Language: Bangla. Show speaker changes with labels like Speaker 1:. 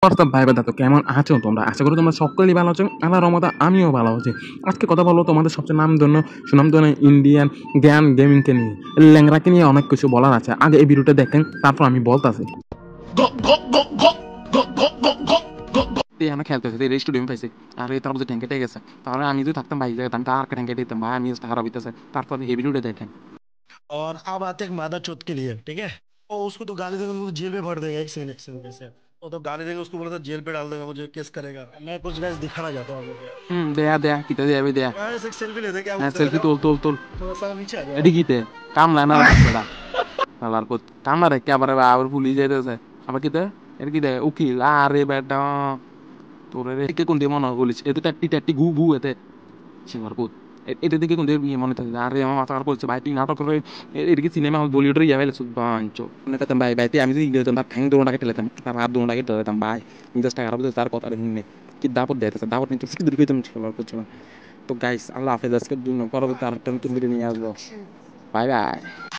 Speaker 1: হোয়াটসঅ্যাপ ভাই ব্রাদার, তো কেমন আছো তোমরা? আশা করি তোমরা সকলেই ভালো আছো। আল্লাহর রহমতে আমিও ভালো আছি। আজকে কথা বলবো তোমাদের সবচেয়ে সুনামধন্য ইন্ডিয়ান জ্ঞান গেমিংকে নিয়ে, ল্যাংরাকে নিয়ে অনেক কিছু বলার আছে। আগে এই ভিডিওটা দেখেন, তারপর আমি বলতাছি। আমি খেলতেছি, স্টুডিয়াম পাইছি, আর এই তার মধ্যে ট্যাঙ্কেটে গেছে। তাহলে আমি যদি থাকতাম ভাই জায়গায়, আমি তার ট্যাঙ্কেটে দিতাম ভাই, আমি খারাপ হইতেছে। তারপর এই ভিডিওটা দেখেন।
Speaker 2: और अब आते हैं मादारचोद के लिए, ठीक है। और उसको तो गाली देंगे, उसको जेल में भर देगा। एक सेकंड कैसे वो तो गाली देंगे, उसको बोला था जेल पे डाल देगा, मुझे केस करेगा। मैं कुछ गाइस दिखाना चाहता हूँ आपको।
Speaker 1: দেয়া দেয়া কিতা দেয়া ভাই দেয়া।
Speaker 2: गाइस एक सेल्फी लेते हैं, क्या
Speaker 1: হ্যাঁ,
Speaker 2: बोलते हैं?
Speaker 1: সেলফি তোল।
Speaker 2: थोड़ा सा नीचे आ जाओ।
Speaker 1: এটি কিতে কামলা না বেড়া শালার পুত, কামলা রেখে আবার আবার পুলিশ যাইতেছে আবার কিতে, এটা কিতে উকিল। আরে বেটা তোরে কে কোন দিয়ে মনে বলিস, এতে টাট্টি টাট্টি ঘু ঘু এতে শিমার পুত। এটা দিকে কোন দিয়ে মনে থাকে? আরে আমার মাথা খারাপ করছে ভাই, তুই নাটক করে এটা কি সিনেমা বলিউডের ইয়া ফেলেছ বাঞ্চো। পেতাম ভাই ভাই, আমি যদি ইংরেজি তার ঠ্যাং দোনো টাকা ঠেলেতাম, তার হাত দোনো টাকা ঠেলেতাম ভাই। ইংরেজটা খারাপ হতো তার কথা শুনে কি দাপট দিতেছে, দাপট নিতে দূর কইতাম শিমার পুত। তো গাইস, আল্লাহ হাফেজ। আজকের জন্য পরবর্তী আরেকটা নতুন ভিডিও নিয়ে আসবো। Bye bye.